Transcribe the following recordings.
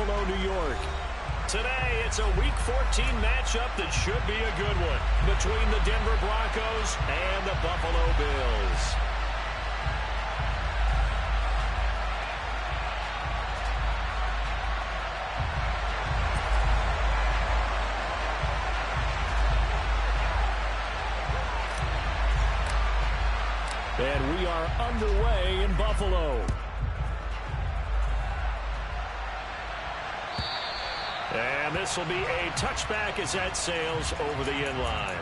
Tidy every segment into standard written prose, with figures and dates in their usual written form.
Buffalo, New York. Today, it's a Week 14 matchup that should be a good one between the Denver Broncos and the Buffalo Bills. And we are underway in Buffalo. And this will be a touchback as that sails over the end line.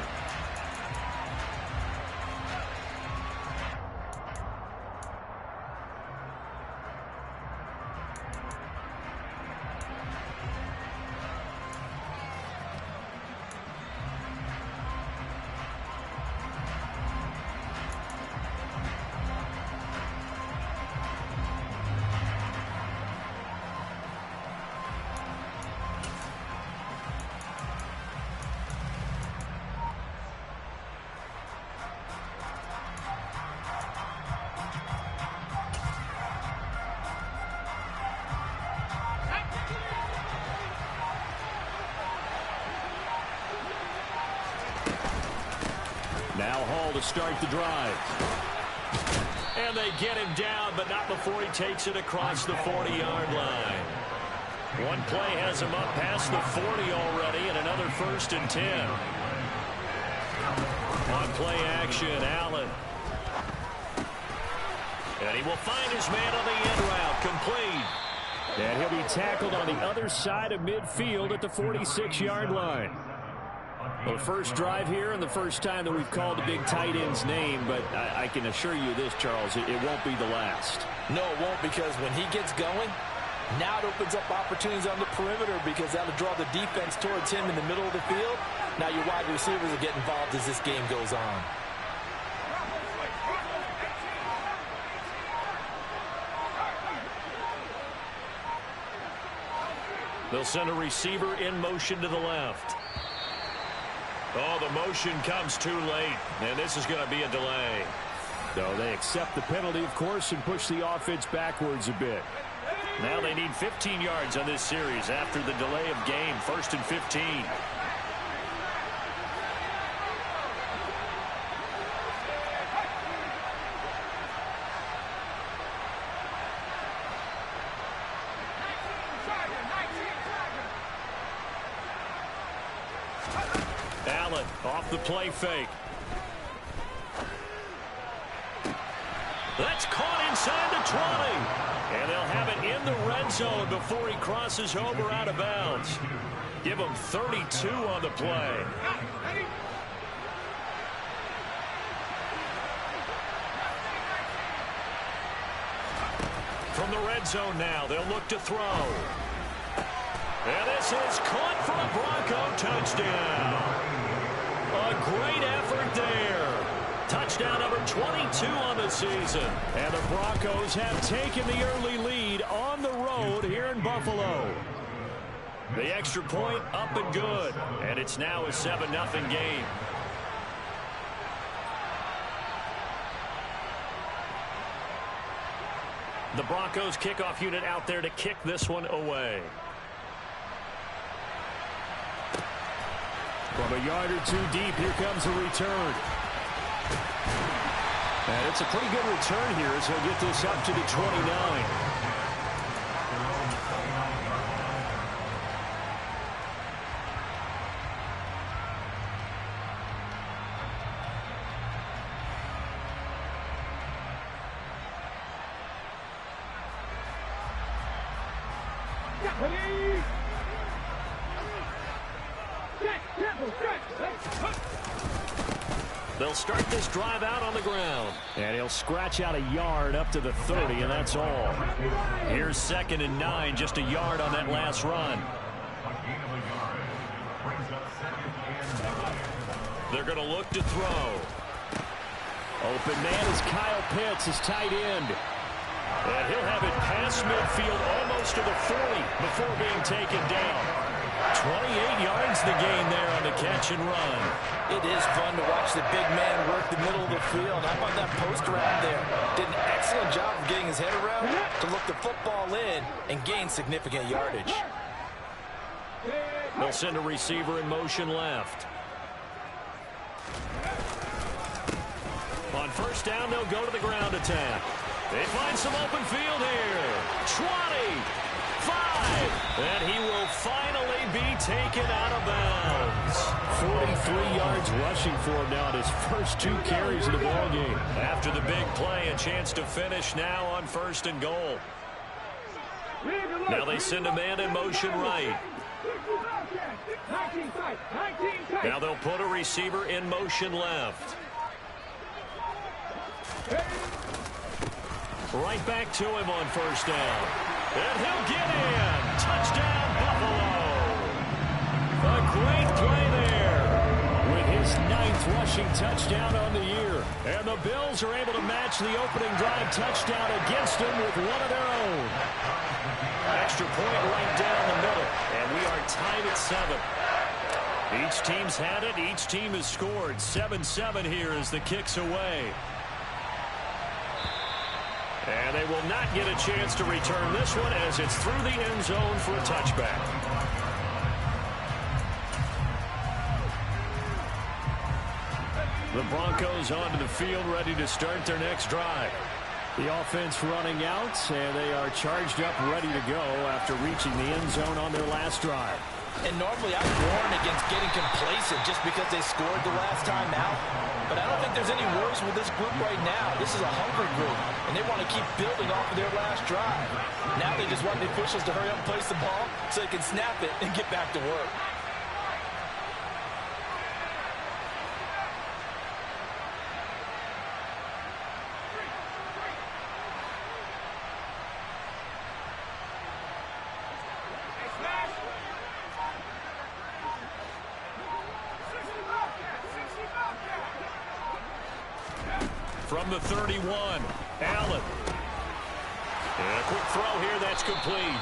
Now Hall to start the drive. And they get him down, but not before he takes it across the 40-yard line. One play has him up past the 40 already, and another 1st and 10. On play action, Allen. And he will find his man on the end route, complete. And he'll be tackled on the other side of midfield at the 46-yard line. Well, the first drive here and the first time that we've called the big tight end's name, but I can assure you this, Charles, it won't be the last. No, it won't, because when he gets going, now it opens up opportunities on the perimeter because that'll draw the defense towards him in the middle of the field. Now your wide receivers will get involved as this game goes on. They'll send a receiver in motion to the left. Oh, the motion comes too late, and this is going to be a delay. So they accept the penalty, of course, and push the offense backwards a bit. Now they need 15 yards on this series after the delay of game. 1st and 15. Allen off the play fake. That's caught inside the 20. And they'll have it in the red zone before he crosses over out of bounds. Give him 32 on the play. From the red zone now, they'll look to throw. And this is caught for a Bronco touchdown. A great effort there. Touchdown number 22 on the season. And the Broncos have taken the early lead on the road here in Buffalo. The extra point up and good. And it's now a 7-0 game. The Broncos kickoff unit out there to kick this one away. From a yard or two deep, here comes a return. And it's a pretty good return here as he'll get this up to the 29. They'll start this drive out on the ground. And he'll scratch out a yard up to the 30, and that's all. Here's 2nd and 9, just a yard on that last run. They're going to look to throw. Open man is Kyle Pitts, his tight end. And he'll have it past midfield almost to the 40 before being taken down. 28 yards the gain there on the catch and run. It is fun to watch the big man work the middle of the field. How about that post around there? Did an excellent excellent job of getting his head around to look the football in and gain significant yardage. They'll send a receiver in motion left. On first down, they'll go to the ground attack. They find some open field here. 20, 5, and he will finally be taken out of bounds. 43 yards rushing for him now on his first 2 carries of the ball game. After the big play, a chance to finish now on first and goal. Now they send a man in motion right. Now they'll put a receiver in motion left. Right back to him on first down. And he'll get in. Touchdown, Buffalo. A great play there. With his 9th rushing touchdown on the year. And the Bills are able to match the opening drive touchdown against him with one of their own. Extra point right down the middle. And we are tied at 7. Each team's had it. Each team has scored. 7-7 here as the kick's away. And they will not get a chance to return this one as it's through the end zone for a touchback. The Broncos onto the field ready to start their next drive. The offense running out, and they are charged up ready to go after reaching the end zone on their last drive. And normally I warn against getting complacent just because they scored the last time out. But I don't think there's any worries with this group right now. This is a hungry group, and they want to keep building off of their last drive. Now they just want the officials to hurry up and place the ball so they can snap it and get back to work. From the 31, Allen. And a quick throw here, that's complete.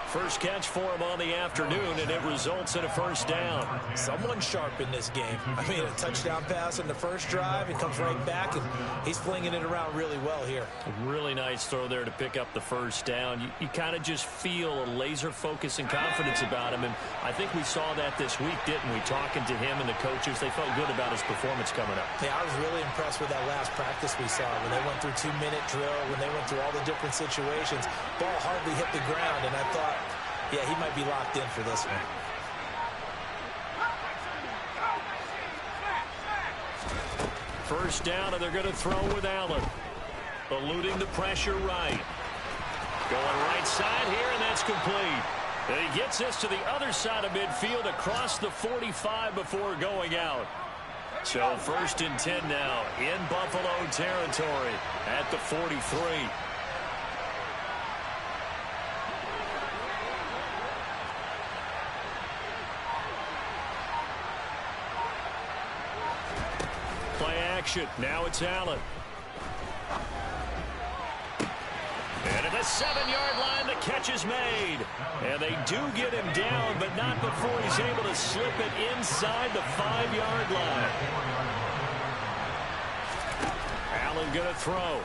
First catch for him on the afternoon, and it results in a first down. Someone sharp in this game. I mean, a touchdown pass in the first drive. It comes right back, and he's flinging it around really well here. A really nice throw there to pick up the first down. You kind of just feel a laser focus and confidence about him, and I think we saw that this week, didn't we? Talking to him and the coaches, they felt good about his performance coming up. Yeah, I was really impressed with that last practice we saw when they went through 2-minute drill, when they went through all the different situations. Ball hardly hit the ground, and I thought, yeah, he might be locked in for this one. First down, and they're going to throw with Allen. Eluding the pressure right. Going right side here, and that's complete. And he gets this to the other side of midfield across the 45 before going out. So first and 10 now in Buffalo territory at the 43. Play action. Now it's Allen. And at the 7-yard line, the catch is made. And they do get him down, but not before he's able to slip it inside the 5-yard line. Allen going to throw.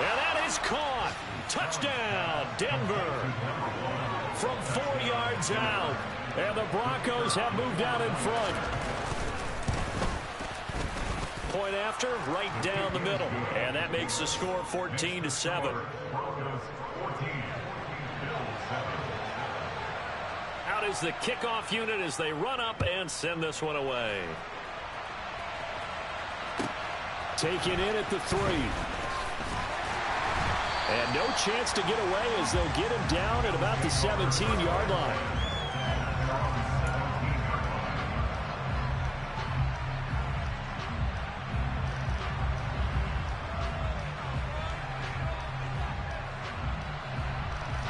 And that is caught. Touchdown, Denver. From 4 yards out. And the Broncos have moved out in front. Point after, right down the middle. And that makes the score 14-7. Out is the kickoff unit as they run up and send this one away. Taken in at the 3. And no chance to get away as they'll get him down at about the 17-yard line.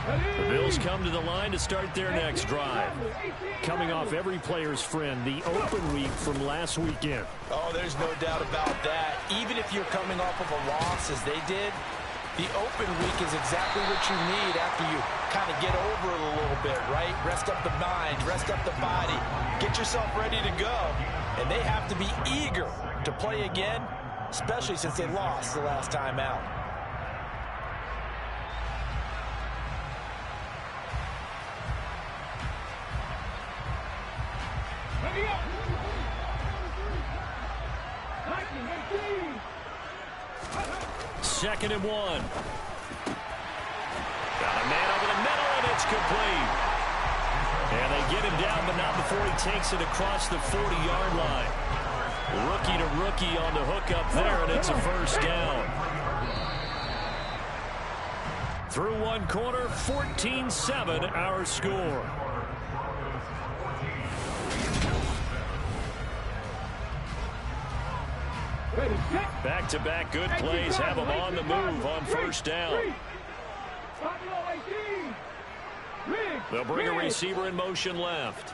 The Bills come to the line to start their next drive. Coming off every player's friend, the open week from last weekend. Oh, there's no doubt about that. Even if you're coming off of a loss as they did, the open week is exactly what you need after you kind of get over it a little bit, right? Rest up the mind, rest up the body, get yourself ready to go. And they have to be eager to play again especially since they lost the last time out. Second and 1. Got a man over the middle, and it's complete. And they get him down, but not before he takes it across the 40-yard line. Rookie to rookie on the hook up there, and it's a first down. Through one quarter, 14-7 our score. Back-to-back good plays have them on the move on first down. They'll bring a receiver in motion left.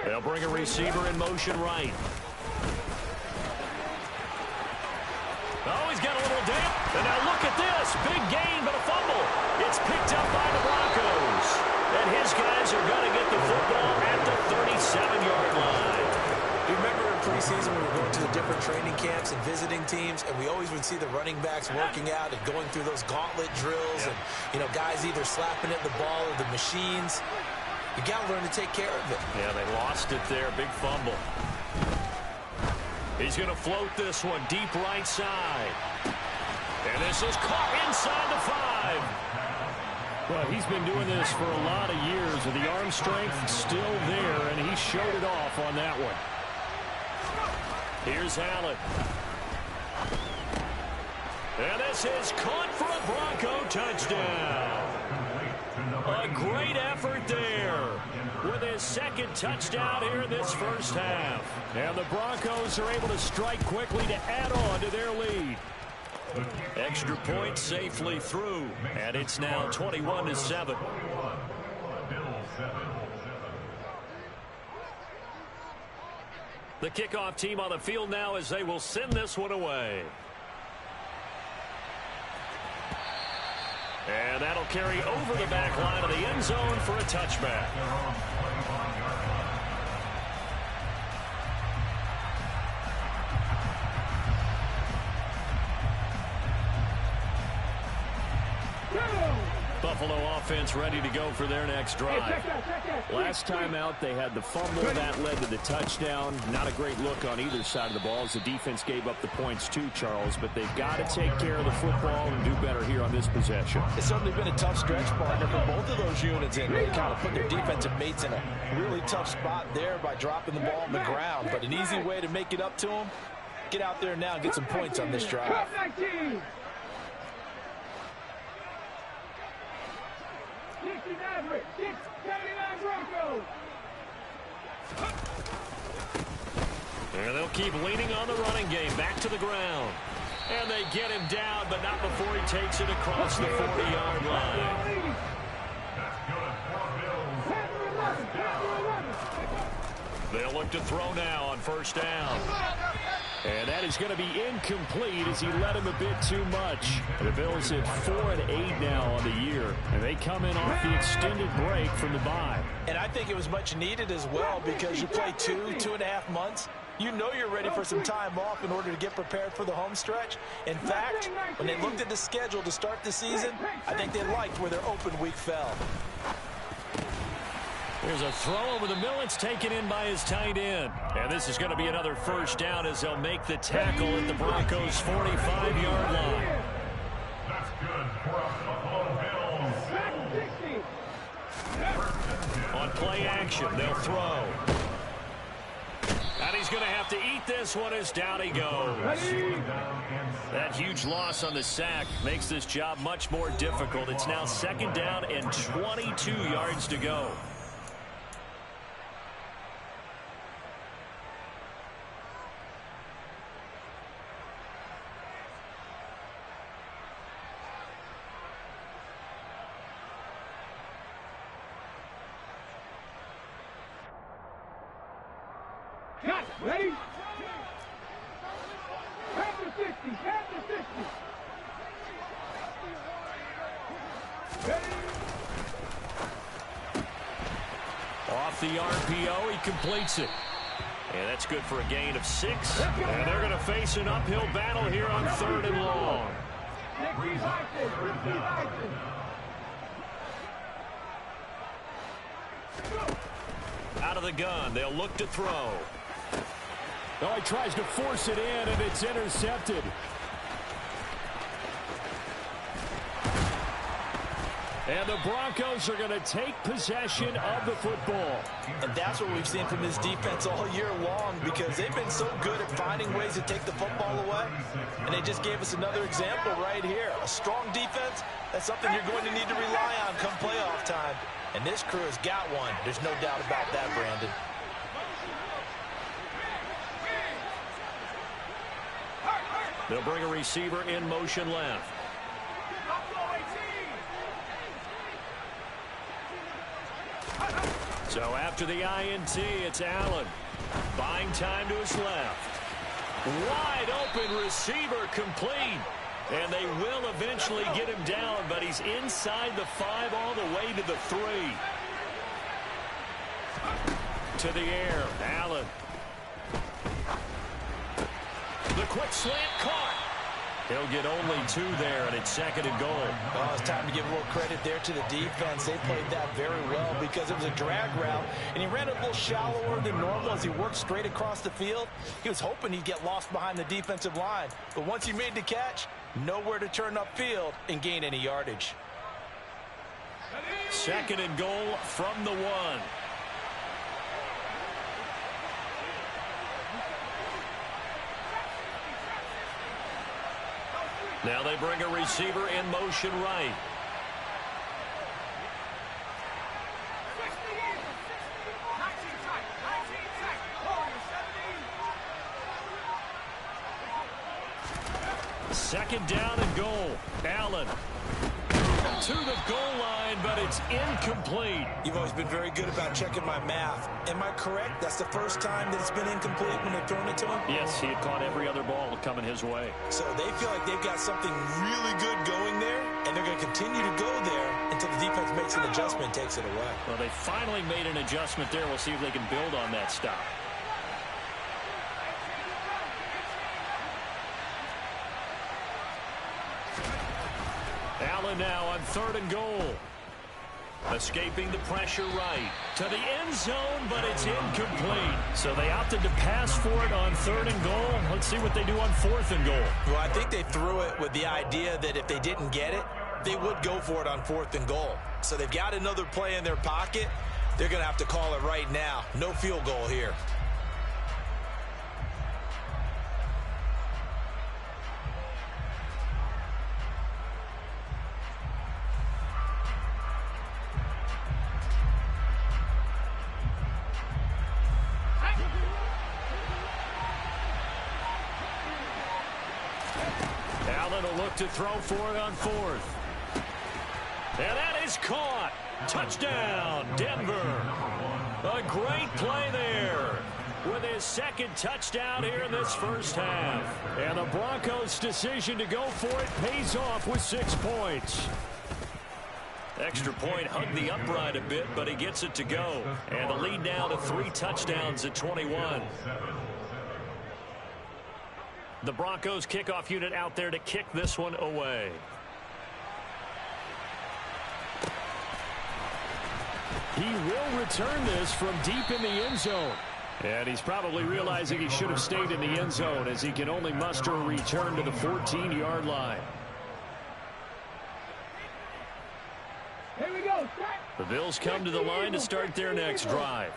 They'll bring a receiver in motion right. Oh, he's got a little damp. And now look at this. Big gain, but a fumble. It's picked up by the Broncos. And his guys are going to get the football at the 37-yard line. You remember in preseason we were going to the different training camps and visiting teams, and we always would see the running backs working out and going through those gauntlet drills, and, you know, guys either slapping at the ball or the machines. You got to learn to take care of it. Yeah, they lost it there. Big fumble. He's going to float this one deep right side. And this is caught inside the 5. Well, he's been doing this for a lot of years, with the arm strength still there, and he showed it off on that one. Here's Allen. And this is caught for a Bronco touchdown. A great effort there with his second touchdown here in this first half. And the Broncos are able to strike quickly to add on to their lead. Extra point safely through, and it's now 21-7. The kickoff team on the field now as they will send this one away. And that'll carry over the back line of the end zone for a touchback. Buffalo offense ready to go for their next drive. Last time out, they had the fumble that led to the touchdown. Not a great look on either side of the ball as the defense gave up the points too, Charles. But they've got to take care of the football and do better here on this possession. It's certainly been a tough stretch, partner, for both of those units. And they kind of put their defensive mates in a really tough spot there by dropping the ball on the ground. But an easy way to make it up to them, get out there now and get some points on this drive. And they'll keep leaning on the running game. Back to the ground. And they get him down, but not before he takes it across the 40-yard line. They'll look to throw now on first down. And that is going to be incomplete as he led him a bit too much. The Bills at 4-8 now on the year, and they come in off the extended break from the bye. And I think it was much needed as well, because you play 2.5 months. You know you're ready for some time off in order to get prepared for the home stretch. In fact, when they looked at the schedule to start the season, I think they liked where their open week fell. Here's a throw over the middle. It's taken in by his tight end. And this is going to be another first down as they'll make the tackle at the Broncos' 45-yard line. That's good for us Buffalo Bills. On play action, they'll throw. And he's going to have to eat this one as down he goes. That huge loss on the sack makes this job much more difficult. It's now second down and 22 yards to go. Ready? Panther 60, Panther 60. Ready? Off the RPO, he completes it. And that's good for a gain of 6. And they're going to face an uphill battle here on 3rd and long. Out of the gun, they'll look to throw. Oh, he tries to force it in, and it's intercepted. And the Broncos are going to take possession of the football. And that's what we've seen from this defense all year long, because they've been so good at finding ways to take the football away. And they just gave us another example right here. A strong defense, that's something you're going to need to rely on come playoff time. And this crew has got one. There's no doubt about that, Brandon. They'll bring a receiver in motion left. So after the INT, it's Allen. Buying time to his left. Wide open receiver complete. And they will eventually get him down, but he's inside the 5 all the way to the 3. To the air, Allen. The quick slant caught. He'll get only 2 there, and it's 2nd and goal. Oh, it's time to give a little credit there to the defense. They played that very well because it was a drag route, and he ran a little shallower than normal as he worked straight across the field. He was hoping he'd get lost behind the defensive line, but once he made the catch, nowhere to turn upfield and gain any yardage. 2nd and goal from the 1. Now they bring a receiver in motion right. Second down and goal. Allen to the goal line, but it's incomplete. You've always been very good about checking my math. Am I correct? That's the first time that it's been incomplete when they've thrown it to him? Yes, he had caught every other ball coming his way. So they feel like they've got something really good going there, and they're going to continue to go there until the defense makes an adjustment and takes it away. Well, they finally made an adjustment there. We'll see if they can build on that stop. Allen now on 3rd and goal. Escaping the pressure right. To the end zone, but it's incomplete. So they opted to pass for it on 3rd and goal. Let's see what they do on 4th and goal. Well, I think they threw it with the idea that if they didn't get it, they would go for it on 4th and goal. So they've got another play in their pocket. They're going to have to call it right now. No field goal here. To throw for it on 4th. And that is caught. Touchdown, Denver. A great play there with his 2nd touchdown here in this first half. And the Broncos' decision to go for it pays off with 6 points. Extra point hugged the upright a bit, but he gets it to go. And the lead now to 3 touchdowns at 21. The Broncos kickoff unit out there to kick this one away. He will return this from deep in the end zone. And he's probably realizing he should have stayed in the end zone as he can only muster a return to the 14-yard line. Here we go. The Bills come to the line to start their next drive.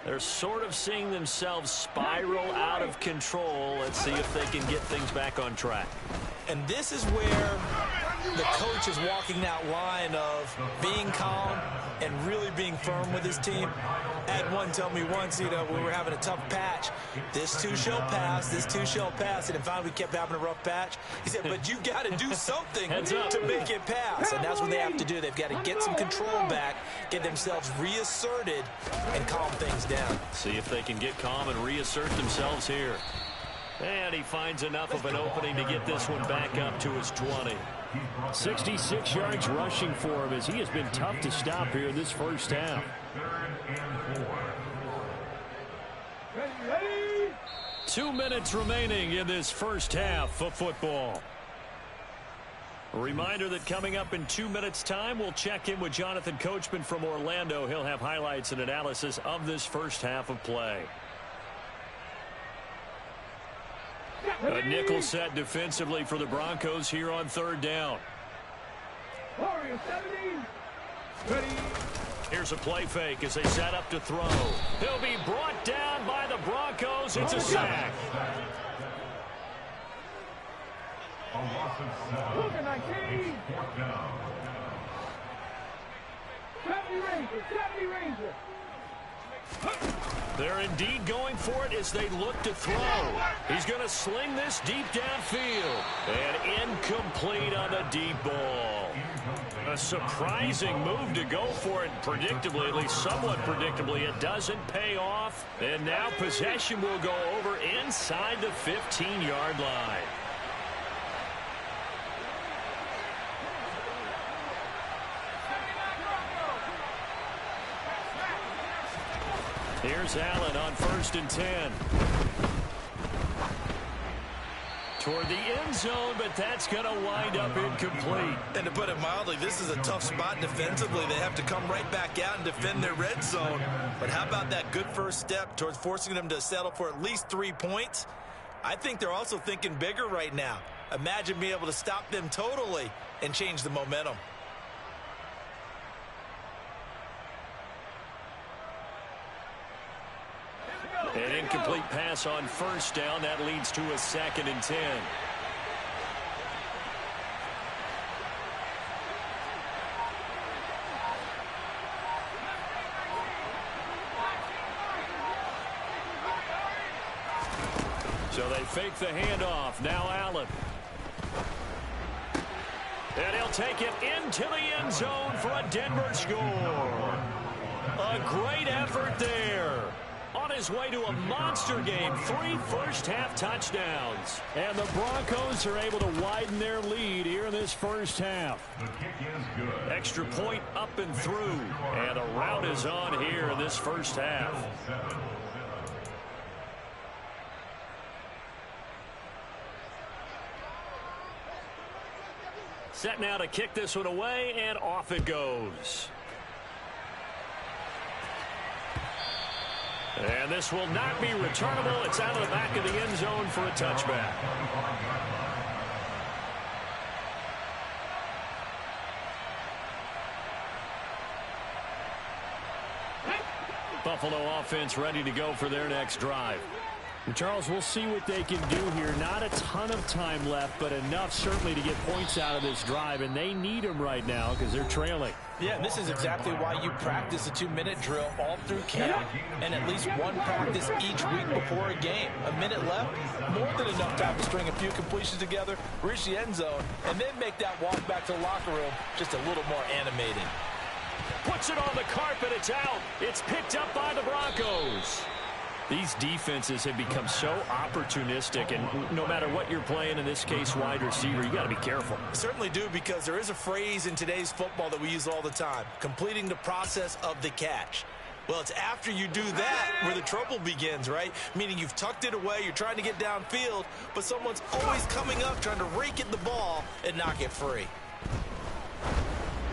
They're sort of seeing themselves spiral out of control. Let's see if they can get things back on track. And this is where the coach is walking that line of being calm and really being firm with his team. I had one tell me once, we were having a tough patch. This too shall pass, this too shall pass. And then finally we kept having a rough patch. He said, but you got to do something to make it pass. And that's what they have to do. They've got to get some control back, get themselves reasserted, and calm things down. See if they can get calm and reassert themselves here. And he finds enough of an opening to get this one back up to his 20. 66 yards rushing for him as he has been tough to stop here in this first half. Ready, ready? 2 minutes remaining in this first half of football. A reminder that coming up in 2 minutes' time, we'll check in with Jonathan Coachman from Orlando. He'll have highlights and analysis of this first half of play. A nickel set defensively for the Broncos here on third down. Here's a play fake as they set up to throw. He'll be brought down by the Broncos. It's a sack. Look at 19. 70 Ranger. They're indeed going for it as they look to throw. He's going to sling this deep downfield. And incomplete on the deep ball. A surprising move to go for it. Predictably, at least somewhat predictably, it doesn't pay off. And now possession will go over inside the 15-yard line. Here's Allen on 1st and 10. Toward the end zone, but that's going to wind up incomplete. And to put it mildly, this is a tough spot defensively. They have to come right back out and defend their red zone. But how about that good first step towards forcing them to settle for at least 3 points? I think they're also thinking bigger right now. Imagine being able to stop them totally and change the momentum. An incomplete pass on 1st down. That leads to a 2nd and 10. So they fake the handoff. Now Allen. And he'll take it into the end zone for a Denver score. A great effort there. On his way to a monster game, 3 first-half touchdowns. And the Broncos are able to widen their lead here in this first half. Extra point up and through. And a rout is on here in this first half. Set now to kick this one away, and off it goes. And this will not be returnable. It's out of the back of the end zone for a touchback. Buffalo offense ready to go for their next drive. And Charles, we'll see what they can do here. Not a ton of time left, but enough certainly to get points out of this drive, and they need them right now because they're trailing. Yeah, and this is exactly why you practice a 2-minute drill all through camp and at least one practice each week before a game. A minute left, more than enough time to string a few completions together, reach the end zone, and then make that walk back to the locker room just a little more animating. Puts it on the carpet. It's out. It's picked up by the Broncos. These defenses have become so opportunistic, and no matter what you're playing, in this case wide receiver, you got to be careful. Certainly do, because there is a phrase in today's football that we use all the time, completing the process of the catch. Well, it's after you do that where the trouble begins, right? Meaning you've tucked it away, you're trying to get downfield, but someone's always coming up trying to rake at the ball and knock it free.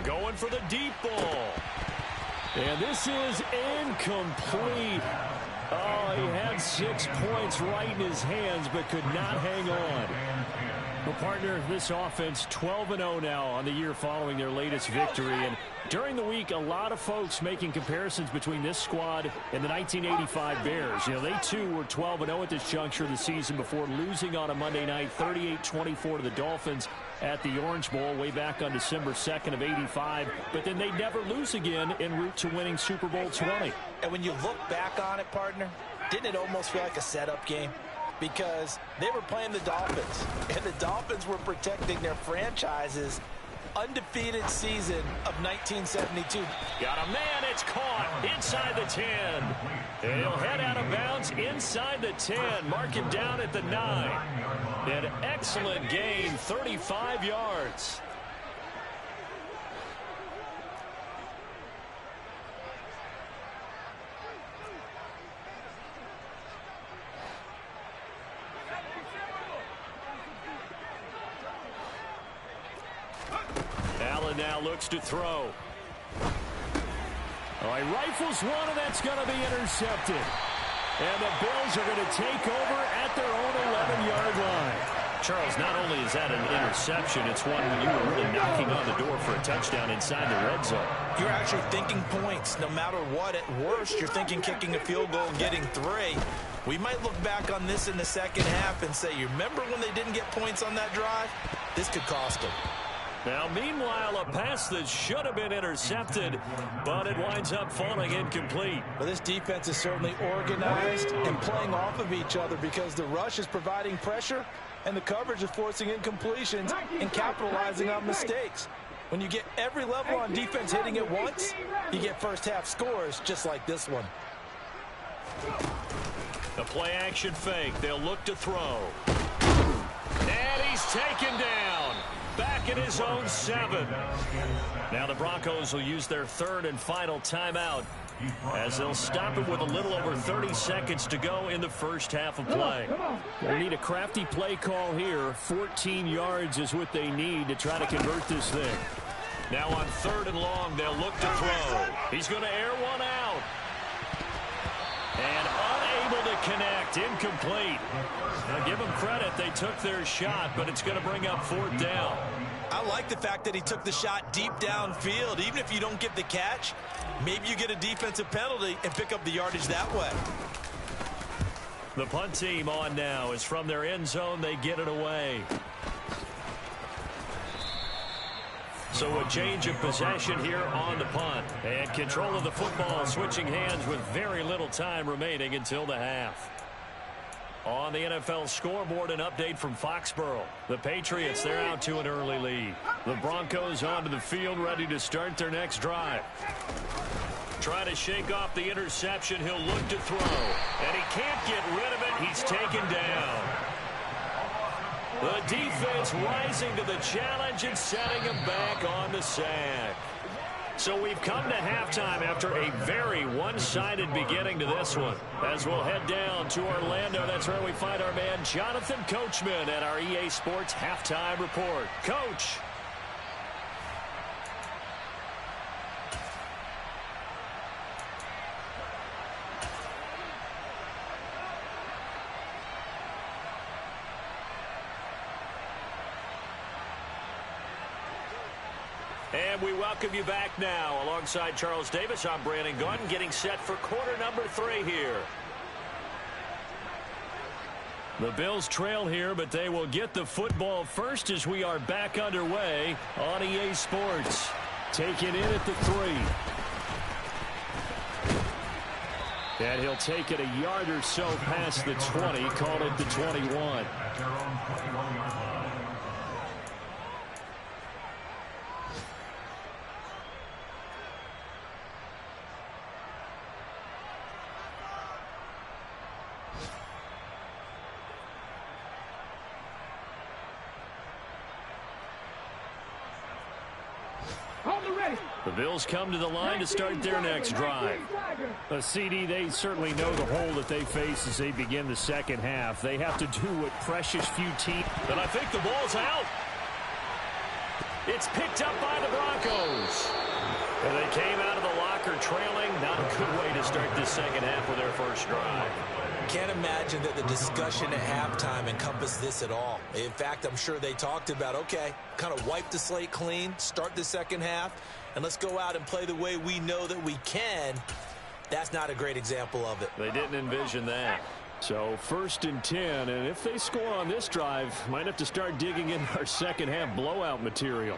Going for the deep ball. And this is incomplete. Oh, he had 6 points right in his hands, but could not hang on. Well, partner, this offense 12-0 now on the year following their latest victory. And during the week, a lot of folks making comparisons between this squad and the 1985 Bears. You know, they too were 12-0 at this juncture of the season before losing on a Monday night 38-24 to the Dolphins at the Orange Bowl way back on December 2nd of '85. But then they never lose again en route to winning Super Bowl 20. And when you look back on it, partner, didn't it almost feel like a setup game? Because they were playing the Dolphins, and the Dolphins were protecting their franchise's undefeated season of 1972. Got a man. It's caught inside the 10. And he'll head out of bounds inside the 10. Mark him down at the 9. An excellent gain, 35 yards. now looks to throw. Oh, he rifles one, and that's going to be intercepted. And the Bills are going to take over at their own 11-yard line. Charles, not only is that an interception, it's one when you were really knocking on the door for a touchdown inside the red zone. You're actually thinking points. No matter what, at worst, you're thinking kicking a field goal and getting 3. We might look back on this in the second half and say, you remember when they didn't get points on that drive? This could cost them. Now, meanwhile, a pass that should have been intercepted, but it winds up falling incomplete. Well, this defense is certainly organized and playing off of each other because the rush is providing pressure and the coverage is forcing incompletions and capitalizing on mistakes. When you get every level on defense hitting at once, you get first-half scores just like this one. The play-action fake. They'll look to throw. And he's taken down. Back in his own 7. Now the Broncos will use their 3rd and final timeout as they'll stop it with a little over 30 seconds to go in the first half of play. They need a crafty play call here. 14 yards is what they need to try to convert this thing. Now on 3rd and long, they'll look to throw. He's going to air one out. And unable to connect. Incomplete. Now give them credit. They took their shot, but it's going to bring up 4th down. I like the fact that he took the shot deep downfield. Even if you don't get the catch, maybe you get a defensive penalty and pick up the yardage that way. The punt team on now is from their end zone. They get it away. So a change of possession here on the punt. And control of the football switching hands with very little time remaining until the half. On the NFL scoreboard, an update from Foxborough. The Patriots, they're out to an early lead. The Broncos onto the field ready to start their next drive. Trying to shake off the interception. He'll look to throw. And he can't get rid of it. He's taken down. The defense rising to the challenge and setting him back on the sack. So we've come to halftime after a very one-sided beginning to this one. As we'll head down to Orlando, that's where we find our man Jonathan Coachman at our EA Sports Halftime Report. Coach. And we welcome you back now. Alongside Charles Davis, I'm Brandon Gunn, getting set for quarter number 3 here. The Bills trail here, but they will get the football first as we are back underway on EA Sports. Taken in at the 3. And he'll take it a yard or so past the 20, call it the 21. The Bills come to the line to start their next drive. CD, they certainly know the hole that they face as they begin the second half. They have to do what precious few teams. But I think the ball's out. It's picked up by the Broncos. And they came out of the locker trailing. Not a good way to start this second half with their first drive. Can't imagine that the discussion at halftime encompassed this at all. In fact, I'm sure they talked about, okay, kind of wipe the slate clean, start the second half, and let's go out and play the way we know that we can. That's not a great example of it. They didn't envision that. So 1st and 10, and if they score on this drive, might have to start digging in our second half blowout material.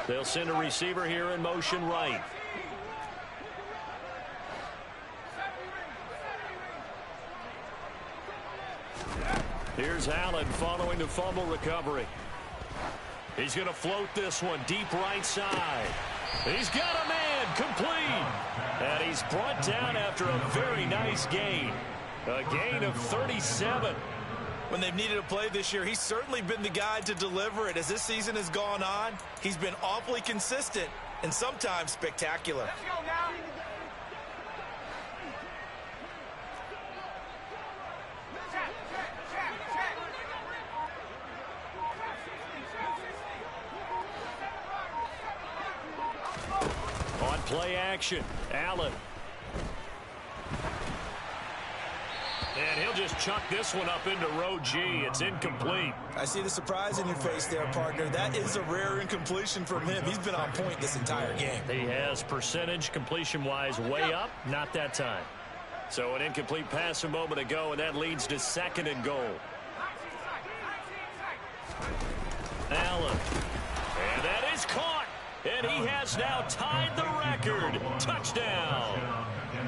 They'll send a receiver here in motion right. Here's Allen following the fumble recovery. He's going to float this one deep right side. He's got a man complete. And he's brought down after a very nice gain. A gain of 37. When they've needed a play this year, he's certainly been the guy to deliver it. As this season has gone on, he's been awfully consistent and sometimes spectacular. Let's go now. Play action. Allen. And he'll just chuck this one up into row G. It's incomplete. I see the surprise in your face there, partner. That is a rare incompletion from him. He's been on point this entire game. He has percentage completion-wise way up. Not that time. So an incomplete pass a moment ago, and that leads to 2nd and goal. Allen. And that is caught. And he has now tied the record. Touchdown.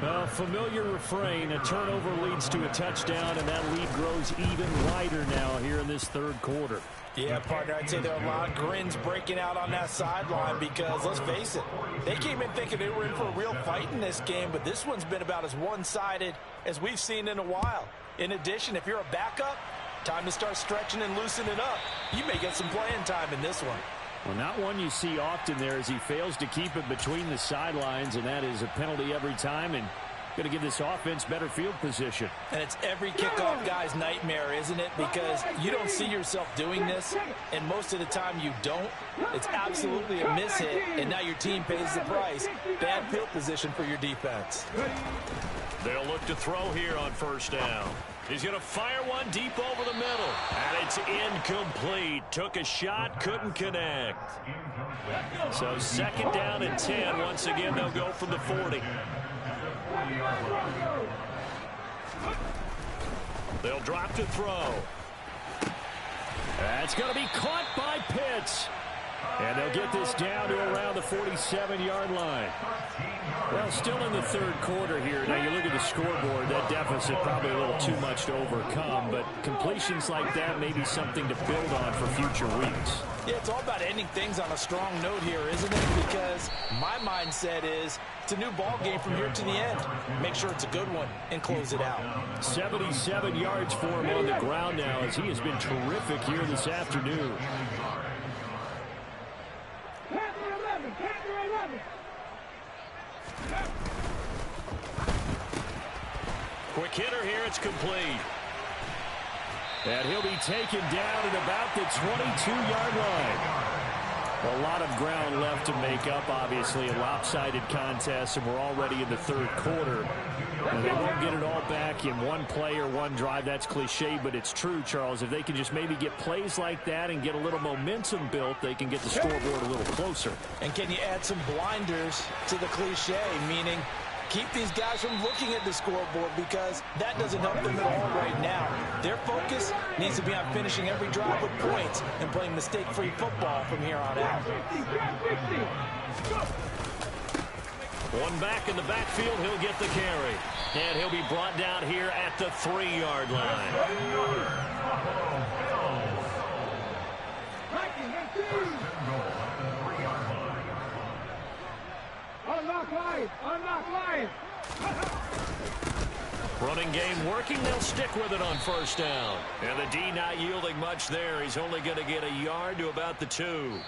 A familiar refrain. A turnover leads to a touchdown, and that lead grows even wider now here in this 3rd quarter. Yeah, partner, I'd say there are a lot of grins breaking out on that sideline because, let's face it, they came in thinking they were in for a real fight in this game, but this one's been about as one-sided as we've seen in a while. In addition, if you're a backup, time to start stretching and loosening up. You may get some playing time in this one. Well, not one you see often there as he fails to keep it between the sidelines, and that is a penalty every time, and going to give this offense better field position. And it's every kickoff guy's nightmare, isn't it? Because you don't see yourself doing this, and most of the time you don't. It's absolutely a mishit, and now your team pays the price. Bad field position for your defense. They'll look to throw here on 1st down. He's going to fire one deep over the middle. And it's incomplete. Took a shot, couldn't connect. So 2nd down and 10. Once again, they'll go from the 40. They'll drop to throw. That's going to be caught by Pitts. And they'll get this down to around the 47-yard line. Well, still in the 3rd quarter here. Now, you look at the scoreboard, that deficit probably a little too much to overcome, but completions like that may be something to build on for future weeks. Yeah, it's all about ending things on a strong note here, isn't it? Because my mindset is it's a new ball game from here to the end. Make sure it's a good one and close it out. 77 yards for him on the ground now as he has been terrific here this afternoon. Quick hitter here, it's complete. And he'll be taken down at about the 22-yard line. A lot of ground left to make up, obviously, a lopsided contest, and we're already in the 3rd quarter. And they won't get it all back in one play or one drive. That's cliche, but it's true, Charles. If they can just maybe get plays like that and get a little momentum built, they can get the scoreboard a little closer. And can you add some blinders to the cliche, meaning keep these guys from looking at the scoreboard because that doesn't help them at all right now. Their focus needs to be on finishing every drive with points and playing mistake-free football from here on out. One back in the backfield, he'll get the carry. And he'll be brought down here at the 3-yard line. Unlock line! Running game working. They'll stick with it on 1st down. And the D not yielding much there. He's only going to get a yard to about the 2.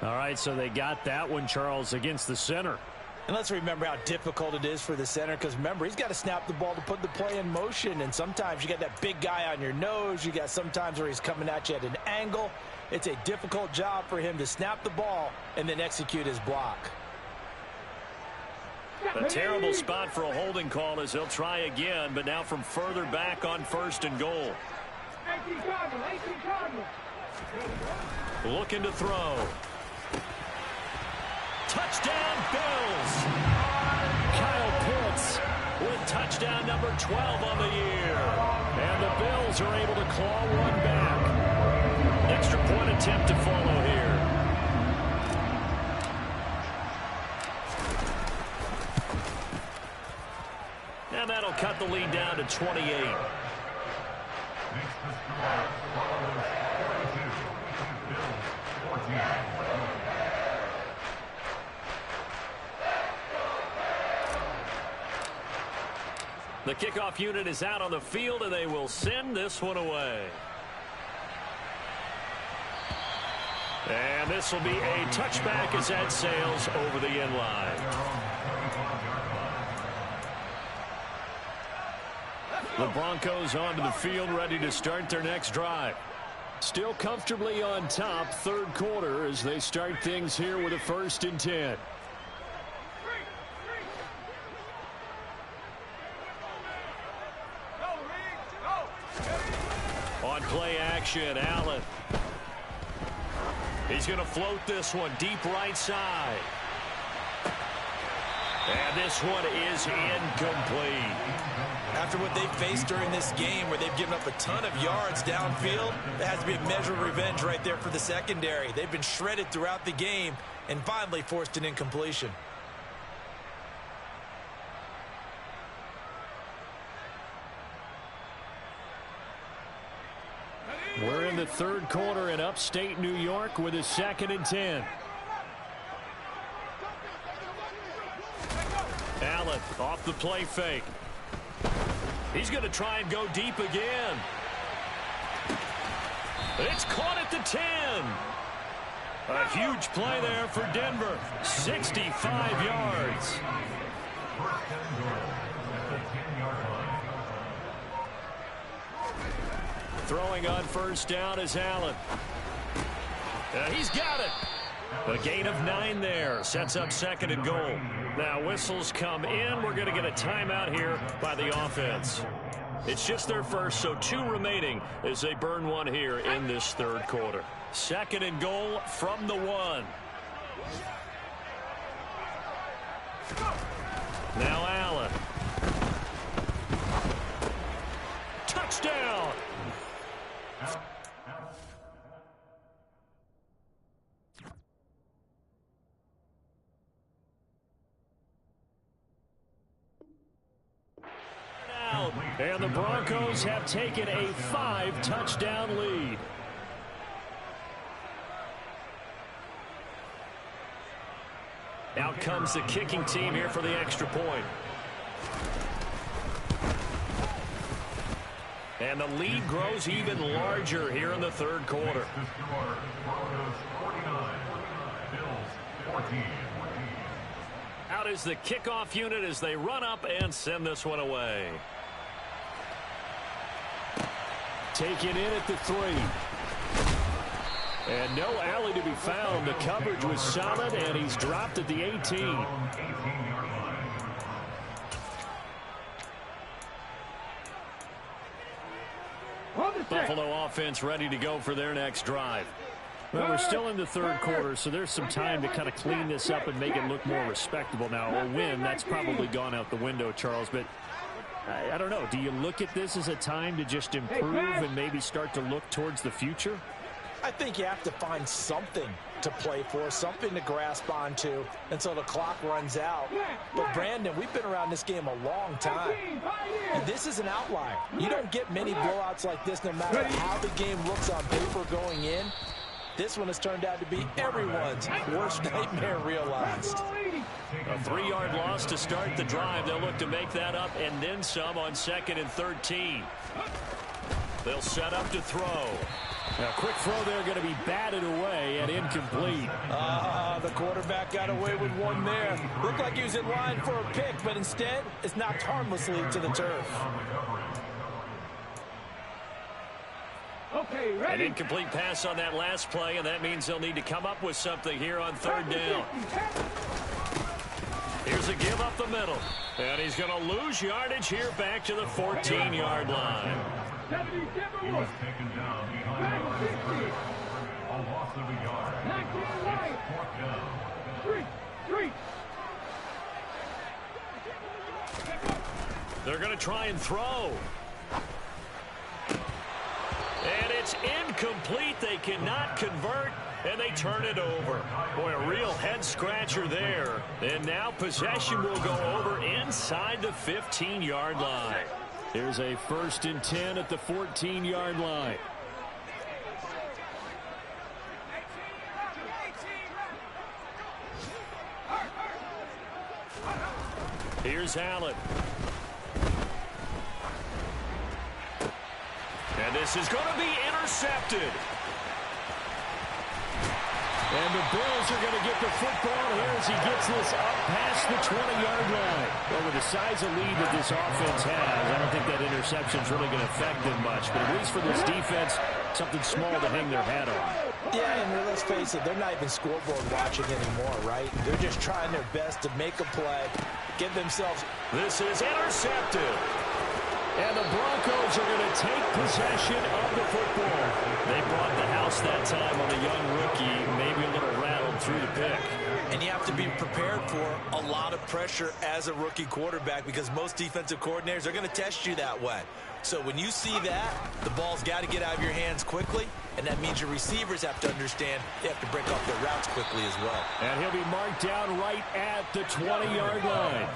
All right, so they got that one, Charles, against the center. And let's remember how difficult it is for the center because, remember, he's got to snap the ball to put the play in motion. And sometimes you got that big guy on your nose. You got sometimes where he's coming at you at an angle. It's a difficult job for him to snap the ball and then execute his block. A terrible spot for a holding call as he'll try again, but now from further back on 1st and goal. 18 Cardinal. Looking to throw. Touchdown, Bills! Kyle Pitts With touchdown number 12 on the year. and the Bills are able to claw one back. Extra point attempt to follow here. And that'll cut the lead down to 28. The kickoff unit is out on the field, and they will send this one away. And this will be a touchback as that sails over the end line. The Broncos onto the field, ready to start their next drive. Still comfortably on top, 3rd quarter, as they start things here with a 1st and 10. possession. Allen. He's going to float this one deep right side. And this one is incomplete. After what they faced during this game where they've given up a ton of yards downfield, there has to be a measure of revenge right there for the secondary. They've been shredded throughout the game and finally forced an incompletion. We're in the third quarter in upstate New York with a 2nd and 10. Allen off the play fake. He's going to try and go deep again. It's caught at the 10. A huge play there for Denver. 65 yards. Throwing on first down is Allen. He's got it. A gain of 9 there. Sets up 2nd and goal. Now whistles come in. We're going to get a timeout here by the offense. It's just their first, so 2 remaining as they burn one here in this third quarter. 2nd and goal from the 1. Now Allen. Touchdown. And the Broncos have taken a 5-touchdown lead. Out comes the kicking team here for the extra point. And the lead grows even larger here in the third quarter. Out is the kickoff unit as they run up and send this one away. Taken in at the 3. And no alley to be found. The coverage was solid, and he's dropped at the 18. Buffalo offense ready to go for their next drive. Well, we're still in the third quarter, so there's some time to kind of clean this up and make it look more respectable. Now, a win, that's probably gone out the window, Charles, but I don't know. Do you look at this as a time to just improve and maybe start to look towards the future? I think you have to find something to play for, something to grasp onto until the clock runs out. But, Brandon, we've been around this game a long time. And this is an outlier. You don't get many blowouts like this no matter how the game looks on paper going in. This one has turned out to be everyone's worst nightmare realized. A 3-yard loss to start the drive. They'll look to make that up and then some on 2nd and 13. They'll set up to throw. A quick throw there going to be batted away and incomplete. The quarterback got away with one there. Looked like he was in line for a pick, but instead it's knocked harmlessly to the turf. Okay, ready? An incomplete pass on that last play, and that means they'll need to come up with something here on 3rd down. Here's a give up the middle. And he's going to lose yardage here back to the 14-yard line. 77 taken down behind the 50. A loss of a yard. Knocked to the right. 4th down. 3. They're going to try and throw. And it's incomplete. They cannot convert, and they turn it over. Boy, a real head-scratcher there. And now possession will go over inside the 15-yard line. Here's a 1st and 10 at the 14-yard line. Here's Allen. And this is going to be intercepted. And the Bills are going to get the football here as he gets this up past the 20-yard line. Well, with the size of lead that this offense has, I don't think that interception is really going to affect them much. But at least for this defense, something small to hang their hat on. Yeah, and let's face it, they're not even scoreboard watching anymore, right? They're just trying their best to make a play, get themselves. This is intercepted. And the Broncos are going to take possession of the football. They brought the house that time on a young rookie, maybe a little rattled through the pick. And you have to be prepared for a lot of pressure as a rookie quarterback because most defensive coordinators are going to test you that way. So when you see that, the ball's got to get out of your hands quickly, and that means your receivers have to understand they have to break off their routes quickly as well. And he'll be marked down right at the 20-yard line.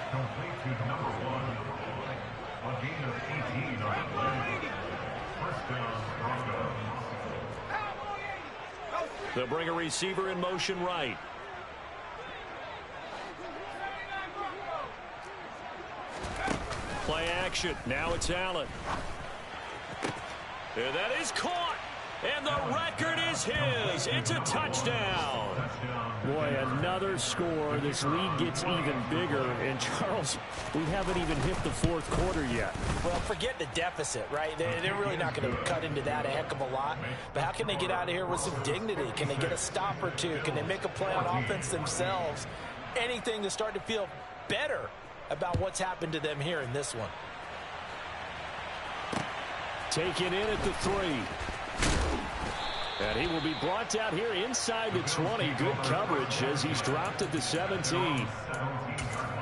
Complete to number 1. A gain of 18 on the play. First down, Broncos. They'll bring a receiver in motion right. Play action. Now it's Allen. And that is caught. And the record is his. It's a touchdown. Boy, another score. This lead gets even bigger. And, Charles, we haven't even hit the fourth quarter yet. Well, forget the deficit, right? They're really not going to cut into that a heck of a lot. But how can they get out of here with some dignity? Can they get a stop or two? Can they make a play on offense themselves? Anything to start to feel better about what's happened to them here in this one. Taken in at the 3. And he will be brought down here inside the 20. Good coverage as he's dropped at the 17.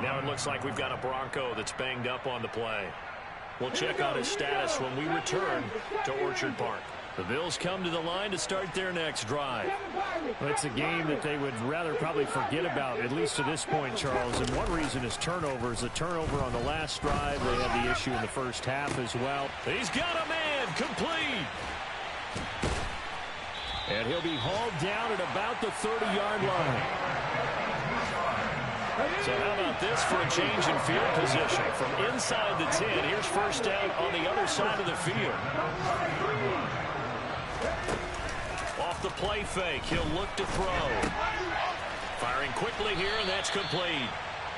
Now it looks like we've got a Bronco that's banged up on the play. We'll check on his status when we return to Orchard Park. The Bills come to the line to start their next drive. Well, it's a game that they would rather probably forget about, at least to this point, Charles. And one reason is turnovers. A turnover on the last drive. They had the issue in the first half as well. He's got a man complete. And he'll be hauled down at about the 30-yard line. So how about this for a change in field position? From inside the 10, here's first down on the other side of the field. Off the play fake, he'll look to throw. Firing quickly here, and that's complete.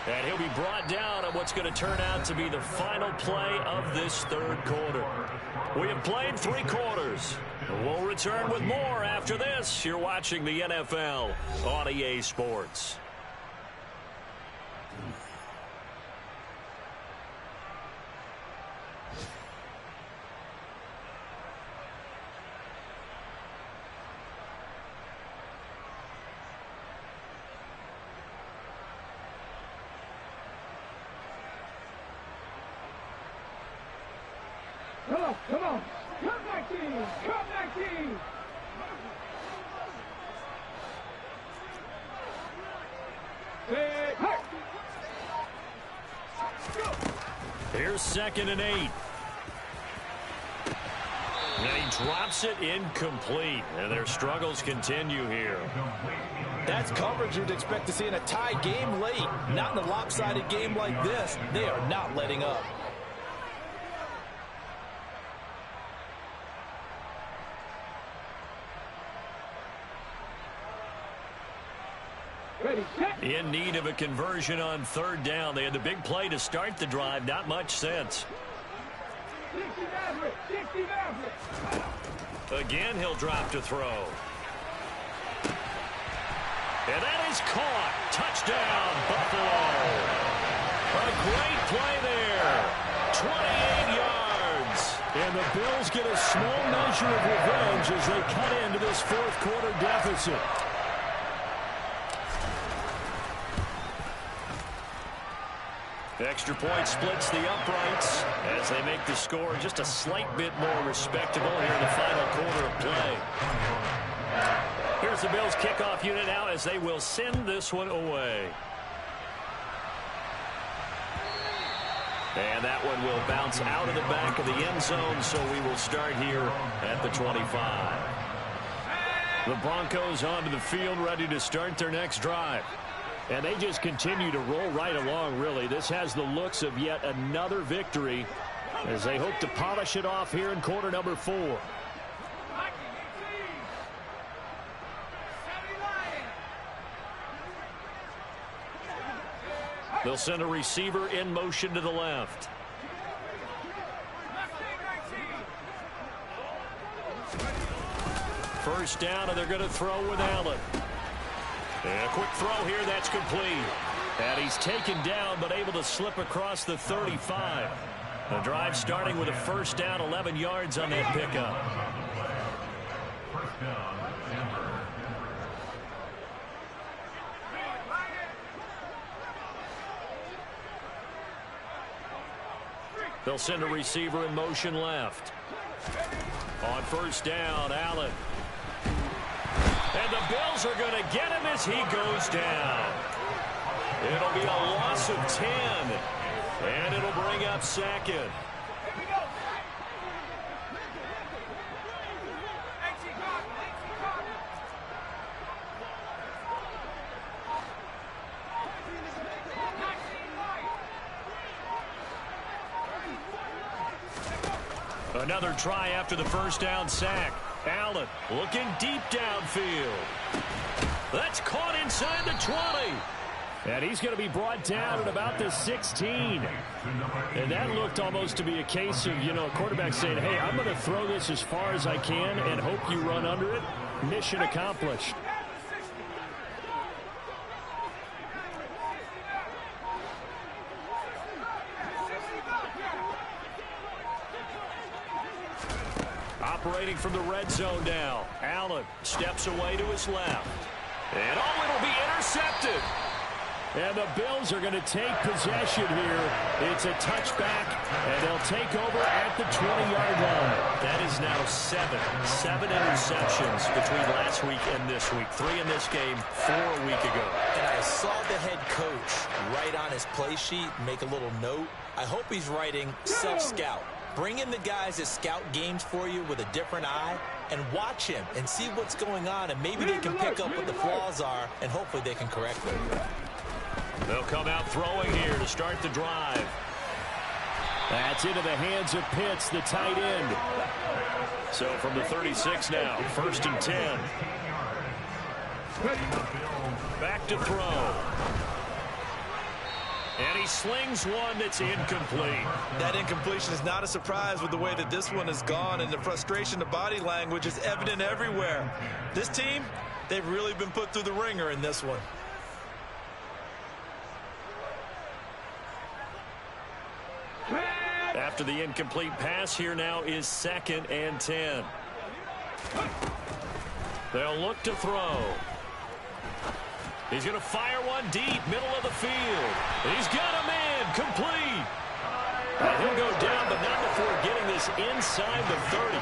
And he'll be brought down on what's going to turn out to be the final play of this third quarter. We have played 3 quarters. We'll return with more after this. You're watching the NFL on EA Sports. Come on. Come back team. Come back team. Here's 2nd and 8. And he drops it incomplete. And their struggles continue here. That's coverage you'd expect to see in a tie game late. Not in a lopsided game like this. They are not letting up. In need of a conversion on 3rd down. They had the big play to start the drive. Not much sense. Again, he'll drop to throw. And that is caught. Touchdown, Buffalo. A great play there. 28 yards. And the Bills get a small measure of revenge as they cut into this fourth quarter deficit. Extra point splits the uprights as they make the score just a slight bit more respectable here in the final quarter of play. Here's the Bills kickoff unit now as they will send this one away. And that one will bounce out of the back of the end zone, so we will start here at the 25. The Broncos onto the field ready to start their next drive. And they just continue to roll right along, really. This has the looks of yet another victory as they hope to polish it off here in quarter number 4. They'll send a receiver in motion to the left. First down, and they're going to throw with Allen. And a quick throw here, that's complete. And he's taken down, but able to slip across the 35. The drive starting with a first down, 11 yards on that pickup. First down, Denver. They'll send a receiver in motion left. On first down, Allen. And the Bills are going to get him as he goes down. It'll be a loss of 10. And it'll bring up second. Another try after the first down sack. Allen looking deep downfield. That's caught inside the 20. And he's going to be brought down at about the 16. And that looked almost to be a case of, a quarterback saying, hey, I'm going to throw this as far as I can and hope you run under it. Mission accomplished. Operating from the red zone now. Allen steps away to his left. And it'll be intercepted. And the Bills are going to take possession here. It's a touchback, and they'll take over at the 20-yard line. That is now seven interceptions between last week and this week. 3 in this game, 4 a week ago. And I saw the head coach write on his play sheet, make a little note. I hope he's writing self-scout. Bring in the guys that scout games for you with a different eye and watch him and see what's going on, and maybe they can pick up what the flaws are, and hopefully they can correct them. They'll come out throwing here to start the drive. That's into the hands of Pitts, the tight end. So from the 36 now, 1st and 10. Back to throw. And he slings one that's incomplete. That incompletion is not a surprise with the way that this one has gone, and the frustration, the body language is evident everywhere. This team, they've really been put through the ringer in this one. After the incomplete pass, here now is 2nd and 10. They'll look to throw. He's going to fire one deep, middle of the field. He's got him in, complete. And he'll go down, but not before getting this inside the 30.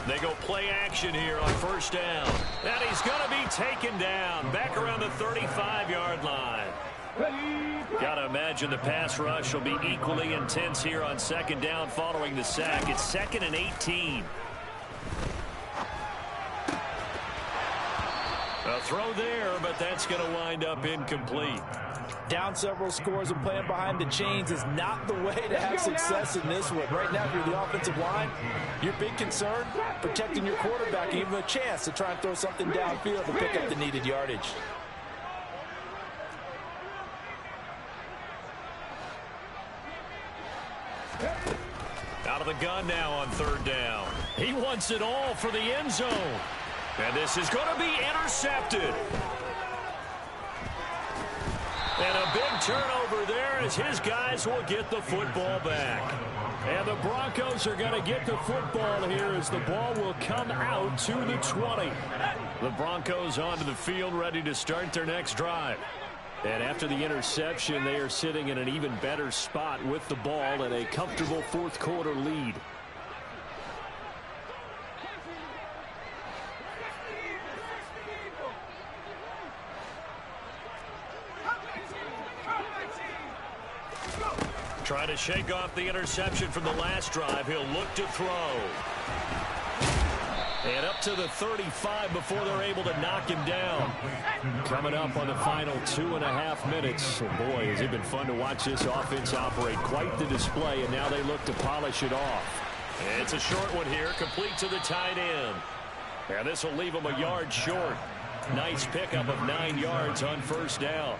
They go play action here on first down. And he's going to be taken down back around the 35-yard line. Got to imagine the pass rush will be equally intense here on 2nd down following the sack. It's 2nd and 18. A throw there, but that's going to wind up incomplete. Down several scores and playing behind the chains is not the way to have success in this one. Right now, if you're the offensive line, your big concern, protecting your quarterback and give him a chance to try and throw something downfield to pick up the needed yardage. Out of the gun now on 3rd down. He wants it all for the end zone. And this is going to be intercepted. And a big turnover there as his guys will get the football back. And the Broncos are going to get the football here as the ball will come out to the 20. The Broncos onto the field ready to start their next drive. And after the interception, they are sitting in an even better spot with the ball and a comfortable 4th quarter lead. Trying to shake off the interception from the last drive. He'll look to throw. And up to the 35 before they're able to knock him down. Coming up on the final 2.5 minutes. Oh boy, has it been fun to watch this offense operate. Quite the display, and now they look to polish it off. It's a short one here, complete to the tight end. And this will leave him a yard short. Nice pickup of 9 yards on first down.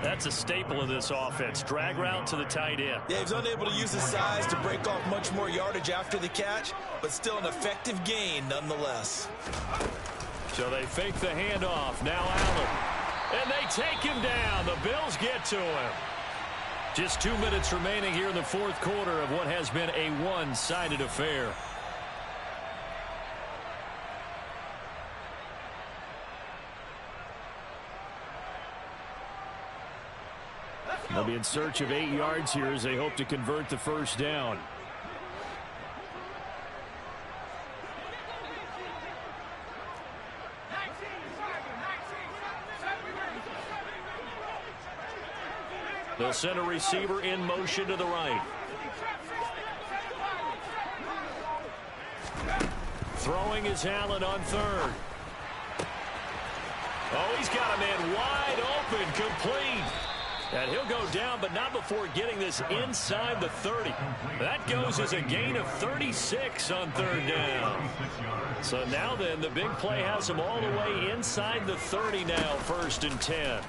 That's a staple of this offense. Drag route to the tight end. Yeah, he's unable to use his size to break off much more yardage after the catch, but still an effective gain nonetheless. So they fake the handoff. Now Allen. And they take him down. The Bills get to him. Just 2 minutes remaining here in the fourth quarter of what has been a one-sided affair. They'll be in search of 8 yards here as they hope to convert the first down. They'll send a receiver in motion to the right. Throwing is Allen on third. Oh, he's got a man wide open, complete. And he'll go down, but not before getting this inside the 30. That goes as a gain of 36 on third down. So now then, the big play has him all the way inside the 30 now, 1st and 10.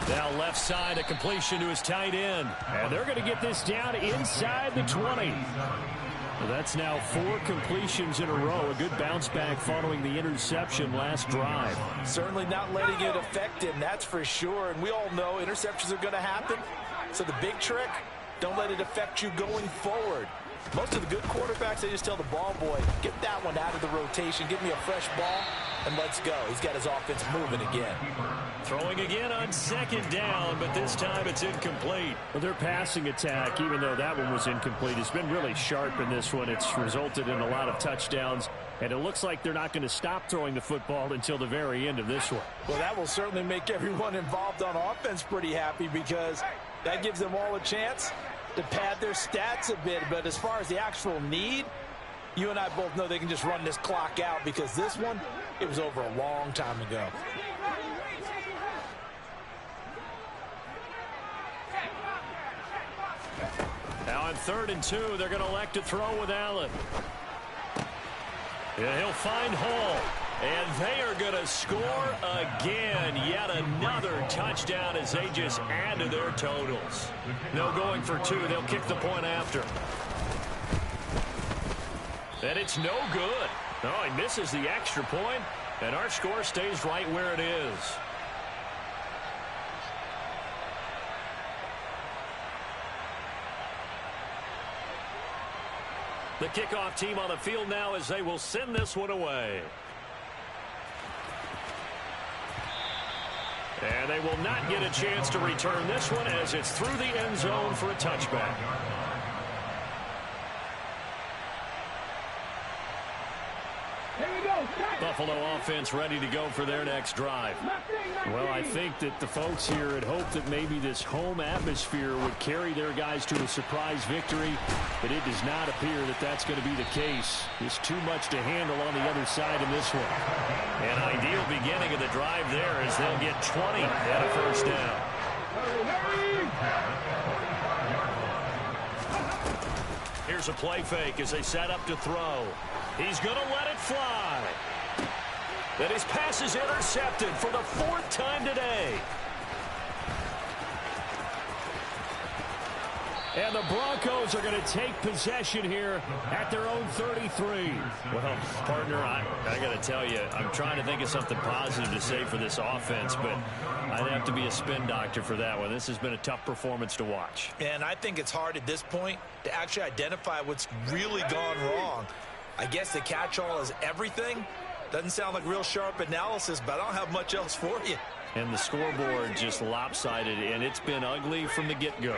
Now left side, a completion to his tight end. And they're going to get this down inside the 20. Well, that's now 4 completions in a row. A good bounce back following the interception last drive. Certainly not letting it affect him, that's for sure. And we all know interceptions are going to happen. So the big trick, don't let it affect you going forward. Most of the good quarterbacks, they just tell the ball boy, get that one out of the rotation, give me a fresh ball, and let's go. He's got his offense moving again. Throwing again on 2nd down, but this time it's incomplete. Well, their passing attack, even though that one was incomplete, has been really sharp in this one. It's resulted in a lot of touchdowns, and it looks like they're not going to stop throwing the football until the very end of this one. Well, that will certainly make everyone involved on offense pretty happy because that gives them all a chance to pad their stats a bit. But as far as the actual need, you and I both know they can just run this clock out because this one, it was over a long time ago. Now on 3rd and 2, they're going to elect to throw with Allen. Yeah, he'll find Hall. And they are going to score again. Yet another touchdown as they just add to their totals. No going for 2. They'll kick the point after. And it's no good. Oh, he misses the extra point, and our score stays right where it is. The kickoff team on the field now as they will send this one away. And they will not get a chance to return this one as it's through the end zone for a touchback. Buffalo offense ready to go for their next drive. Well, I think that the folks here had hoped that maybe this home atmosphere would carry their guys to a surprise victory, but it does not appear that that's going to be the case. There's too much to handle on the other side in this one. An ideal beginning of the drive there as they'll get 20 and a first down. Here's a play fake as they set up to throw. He's going to let it fly. Then his pass is intercepted for the 4th time today. And the Broncos are going to take possession here at their own 33. Well, partner, I got to tell you, I'm trying to think of something positive to say for this offense, but I'd have to be a spin doctor for that one. This has been a tough performance to watch. And I think it's hard at this point to actually identify what's really gone wrong. I guess the catch-all is everything. Doesn't sound like real sharp analysis, but I don't have much else for you. And the scoreboard just lopsided, and it's been ugly from the get-go.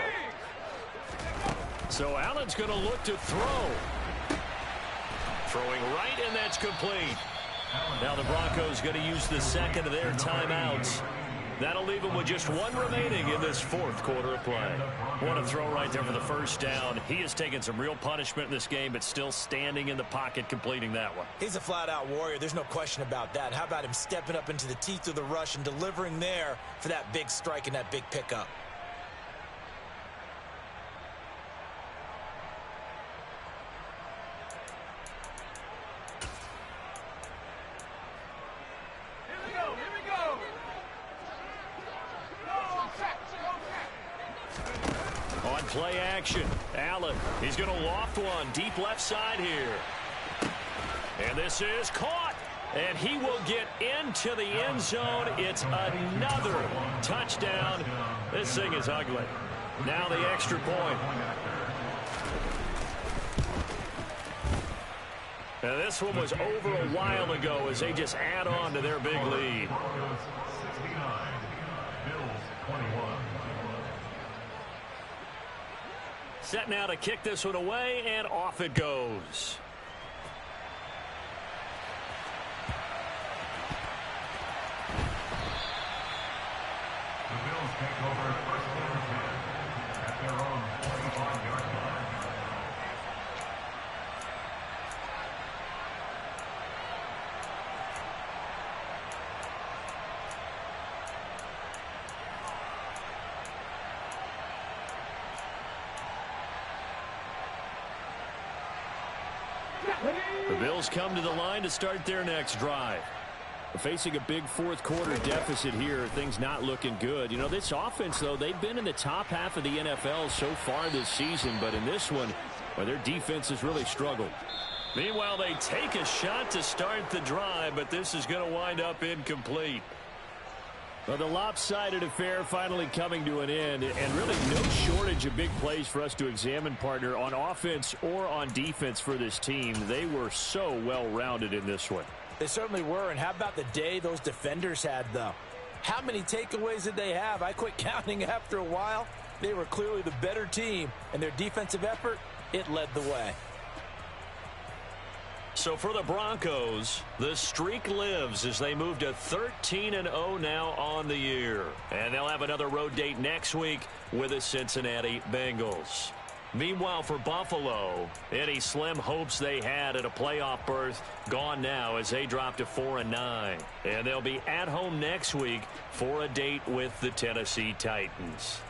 So Allen's going to look to throw. Throwing right, and that's complete. Now the Broncos going to use the 2nd of their timeouts. That'll leave them with just 1 remaining in this 4th quarter of play. What a throw right there for the first down. He has taken some real punishment in this game, but still standing in the pocket, completing that one. He's a flat-out warrior. There's no question about that. How about him stepping up into the teeth of the rush and delivering there for that big strike and that big pickup? Play action. Allen, he's going to loft one deep left side here. And this is caught. And he will get into the end zone. It's another touchdown. This thing is ugly. Now the extra point. Now this one was over a while ago as they just add on to their big lead. Set now to kick this one away, and off it goes. The Bills take over first and 10 at their own 45-yard line. The Bills come to the line to start their next drive. Facing a big fourth quarter deficit here, things not looking good. You know, this offense, though, they've been in the top half of the NFL so far this season, but in this one, well, their defense has really struggled. Meanwhile, they take a shot to start the drive, but this is going to wind up incomplete. Well, the lopsided affair finally coming to an end, and really no shortage of big plays for us to examine, partner, on offense or on defense for this team. They were so well-rounded in this one. They certainly were, and how about the day those defenders had, though? How many takeaways did they have? I quit counting after a while. They were clearly the better team, and their defensive effort, it led the way. So for the Broncos, the streak lives as they move to 13-0 now on the year. And they'll have another road date next week with the Cincinnati Bengals. Meanwhile, for Buffalo, any slim hopes they had at a playoff berth gone now as they drop to 4-9. And they'll be at home next week for a date with the Tennessee Titans.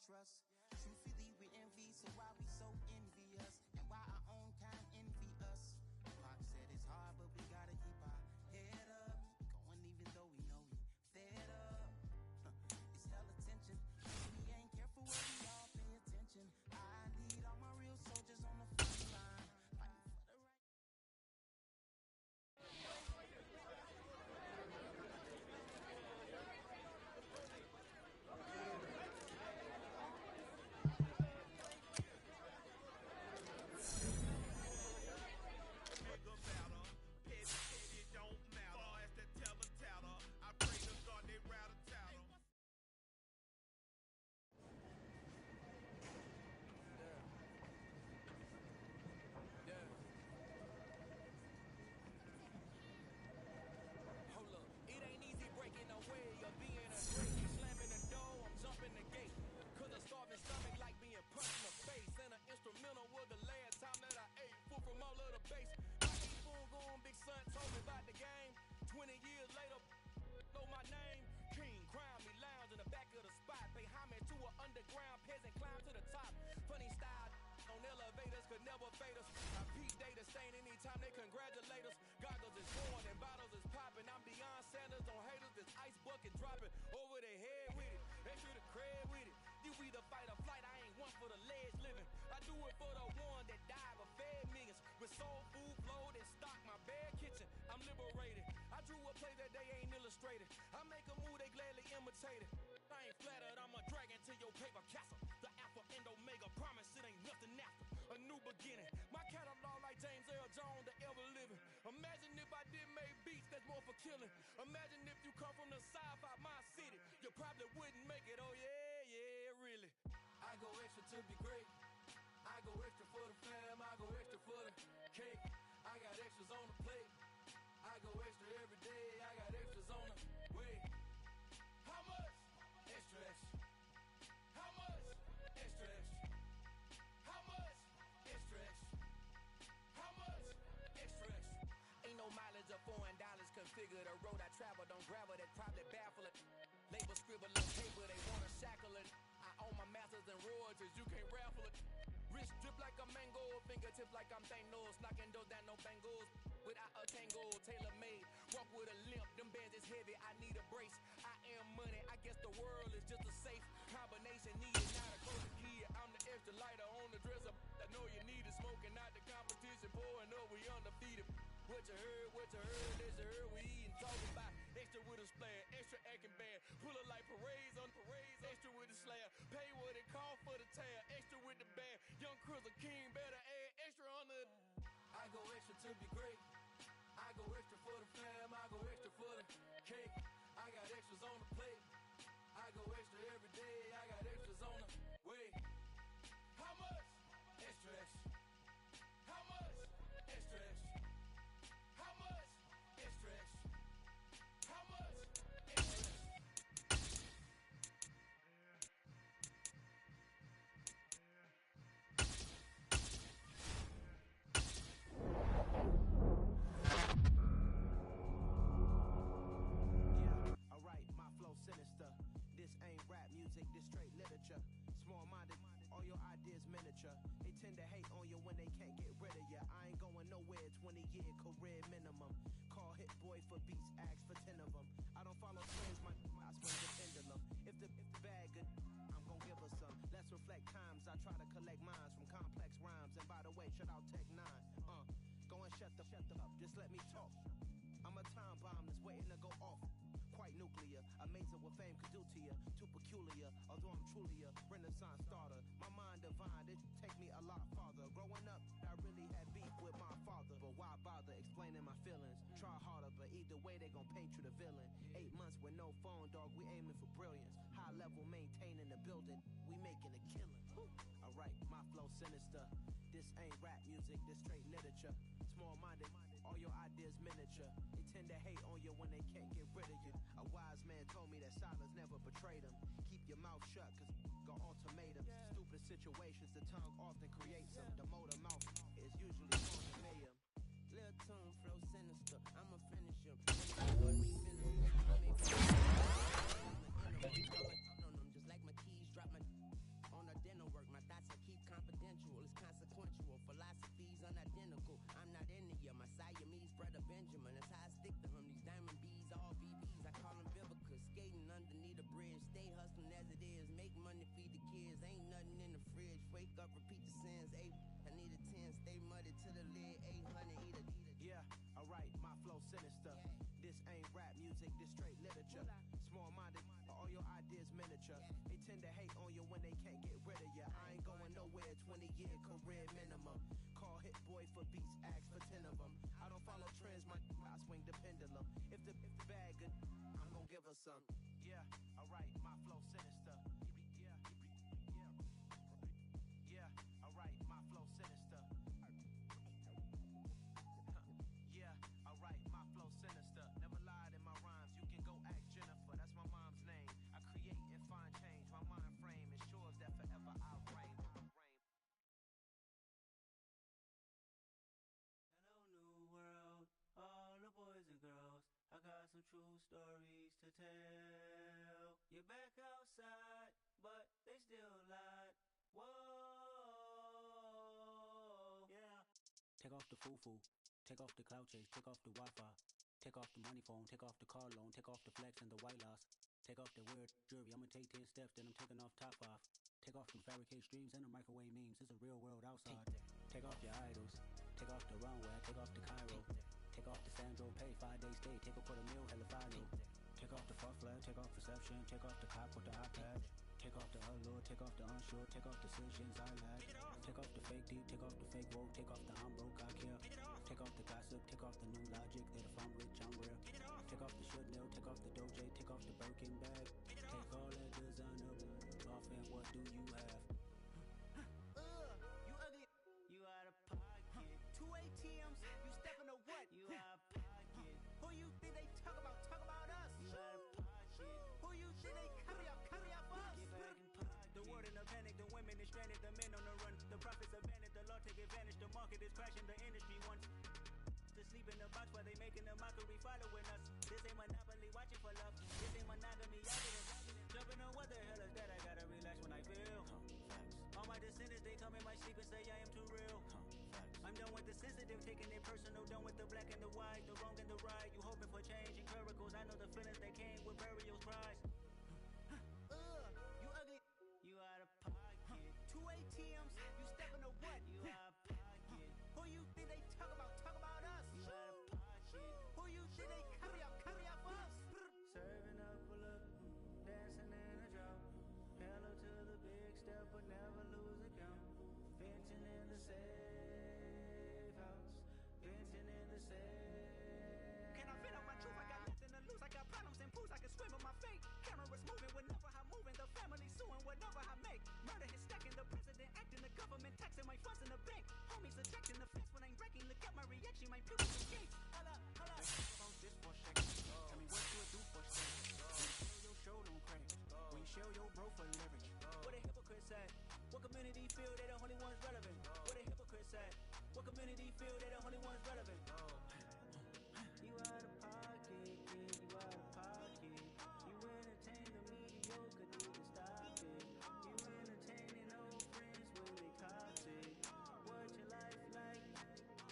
trust. Truthfully, we envy, so why we so envious? And why our own kind envy us? Pac said it's hard, but we gotta keep our head up. Going even though we know we fed up. It's hella tension. If we ain't careful, where we all pay attention. I need all my real soldiers on the front line, fighting for the right. Hold up, it ain't easy breaking away or being a great. Slamming the door, I'm jumping the gate. Cause a starving stomach like being punched in the face. And an instrumental was the last time that I ate food from all of the base. My 8-spoon going big son told me about the game. 20 years later, know my name. King, crown me, lounge in the back of the spot. Pay homage to an underground peasant, climb to the top. Funny style on elevators could never fade us. I peak data stain anytime they congratulate us. Goggles is going and bottles is popping. I'm beyond Sanders on haters. This ice bucket dropping over their head with it. Extra the cred with it. You either fight or flight. I ain't one for the ledge living. I do it for the one that died but fed millions. With soul food flowed and stock my bare kitchen. I'm liberated. I drew a play that they ain't illustrated. I make a move they gladly imitate it. I ain't flattered, I'm a dragon to your paper castle. The Alpha and Omega promise it ain't nothing after. A new beginning. My catalog like James Earl Jones, the ever living. Imagine if I didn't make beats that's more for killing. Imagine if you come from the sci-fi my city. You probably wouldn't make it, oh yeah, really. I go extra to be great. I go extra for the fam, I go extra for the cake. I got extras on the plate. I go extra every day, I got extras on the way. How much? Extra, extra. How much? Extra, extra. How much? Extra, extra. How much? Extra, extra. Ain't no mileage of $4 configure the road I travel. Don't gravel that probably baffle it. Label scribble on paper, they wanna shackle it. I own my masters and royalties, you can't raffle it. Wrist drip like a mango, fingertips like I'm Thanos. Knocking those down, no bangles. Without a tango, tailor-made. Walk with a limp, them bands is heavy, I need a brace. I am money, I guess the world is just a safe combination needed. Not a close kid, I'm the extra lighter on the dresser. I know you need it, smoking out the competition, pouring up, we undefeated. What you heard, that you heard, we eating, talking about. Extra with a splash, extra acting bad. Pull it like parades on parades, extra with the slab. Pay what it cost for the tab, extra with the bag. Young Chris a king, better add extra on the. I go extra to be great. I go extra for the fam, I go extra for the cake. I got extras on the plate. I go extra every day, I got extras on the way. How much? Extra, extra. How much? Extra, extra. How much? Extra, extra. How much? Extra, extra. Alright, my flow sinister. This ain't rap music, this straight literature. Small-minded, all your ideas miniature. They tend to hate on you when they can't get rid of you. I ain't going nowhere, 20-year career minimum. Call Hit Boy for beats, ask for 10 of them. I don't follow trends, I swing the pendulum. If the bag good, I'm gon' give her some. Let's reflect times, I try to collect minds from complex rhymes. And by the way, shout out Tech 9. Go and shut the up, just let me talk. I'm a time bomb that's waiting to go off. Quite nuclear, amazing what fame could do to you. Too peculiar, although I'm truly a renaissance starter. My mind divine, it take me a lot farther. Growing up, I really had beef with my father. But why bother explaining my feelings? Try harder, but either way they gon' paint you the villain. 8 months with no phone, dog, we aiming for brilliance. High level maintaining the building, we making a killing. Alright, my flow sinister. This ain't rap music, this straight literature. Small-minded, all your ideas miniature. They tend to hate on you when they can't get rid of you. A wise man told me that silence never betrayed him. Keep your mouth shut, cause got ultimatums. Stupid situations, the tongue often creates them. The motor mouth is usually on the mayhem. Little tune, flow sinister, I'ma finish him. Just like my keys, drop my Olivia, my Siamese brother Benjamin. That's how I stick to him. These diamond bees, all VVs, I call them Vivica. Skating underneath a bridge, stay hustling as it is. Make money, feed the kids, ain't nothing in the fridge. Wake up, repeat the sins, 8. I need a 10, stay muddy to the lid, 800, eat a. Yeah, alright, my flow sinister. This ain't rap music, this straight literature. Small-minded, all your ideas miniature. They tend to hate on you when they can't get rid of you. I ain't going nowhere, 20-year career minimum. Call Hit Boy for beats, ask for 10 of them. I don't follow trends, I swing the pendulum. If the bag good, I'm gonna give her some. Yeah, alright, my flow sinister. Yeah, alright, my flow sinister. Yeah, alright, my flow sinister. Never lied in my rhymes, you can go ask Jennifer, that's my mom's name. I create and find change, my mind frame ensures that forever I'll reign. Hello, new world, all the boys and girls. I got some true stories to tell. You're back outside, but they still lied. Whoa, yeah. Take off the foo-foo, take off the cloud chase, take off the Wi-Fi, take off the money phone, take off the car loan, take off the flex and the white loss, take off the weird jewelry. I'ma take 10 steps, then I'm taking off top 5. Take off them fabricated streams and the microwave memes. It's a real world outside. Take off your idols, take off the runway, take off the Cairo, take off the Sandro Pay, 5-day stay, take a quarter meal, hella final. Take off the fuck flag, take off perception, take off the cop with the iPad. Take off the allure, take off the unsure, take off decisions I lack. Take off the fake deep, take off the fake woke, take off the I'm broke, I care. Take off the gossip, take off the new logic that if I'm rich, I'm rare. Take off the should know, take off the Doja, take off the Birkin bag. Take all that designer off and what do you have? You ugly. You out of pocket. 2 ATMs, you stepping to what? You out of pocket. Who you think they talk about? Talk about us. You out of pocket. Who you think they carry out for us? Get back in pocket. The world in a panic, the women is stranded, the men on the run. The profits abandoned, the law take advantage. The market is crashing, the industry wants to sleep in the box while they making a mockery following us. This ain't monopoly, watching for love. This ain't monogamy, I get it. Jumping on what the hell is that? I gotta relax when I feel. All my descendants, they come in my sleep and say I am too real. I'm done with the sensitive, taking it personal. Done with the black and the white, the wrong and the right. You hoping for change and miracles. I know the feelings that came with burial cries. You ugly. You out of pocket. 2 ATMs, you stepping to what? You out of pocket. Who you think they talk about? Talk about us. You out of pocket. Who you think they carry out for us? Serving up a look, dancing in a drought. Hello to the big step, but never lose a count. Venting in the safe house. Venting in the safe. Can I vent out my truth? I got nothing to lose. I got problems and pools. I can swim in my fate. Cameras moving whenever I'm moving. The family suing whatever I make. Murder is stacking. The president acting. The government taxing my funds in the bank. Homies ejecting the fence when I'm breaking. Look at my reaction. My pupils escape. Hold up, hold up. Think about this for a second. Tell me what you do for a second. When you show your show don't crash. When you show your bro for leverage. What a hypocrite at? What community feel they the only ones relevant? What a hypocrite at? What community feel they the only ones relevant? You out of pocket, kid, you out of pocket. You entertain the mediocre, need to stop it. You entertaining old friends when they toxic. What your life like?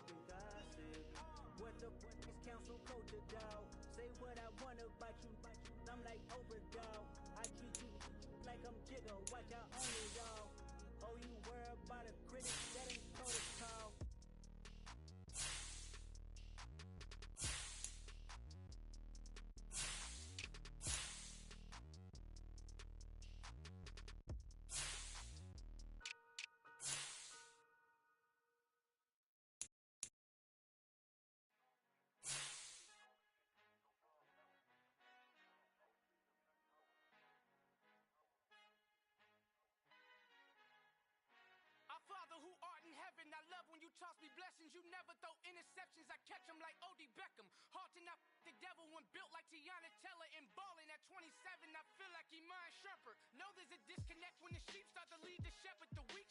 You gossip. What the fuck is council culture, dog? Say what I want about you. I'm like Oprah, dog. I treat you like I'm Jigga. Watch out only, dog. Oh, you worry about a critic? That ain't protocol. Our Father who art in heaven, I love when you toss me blessings. You never throw interceptions, I catch them like O.D. Beckham. Hard to not the devil when built like Tiana Teller and balling at 27. I feel like Iman Shumpert. Know there's a disconnect when the sheep start to lead the shepherd. The weak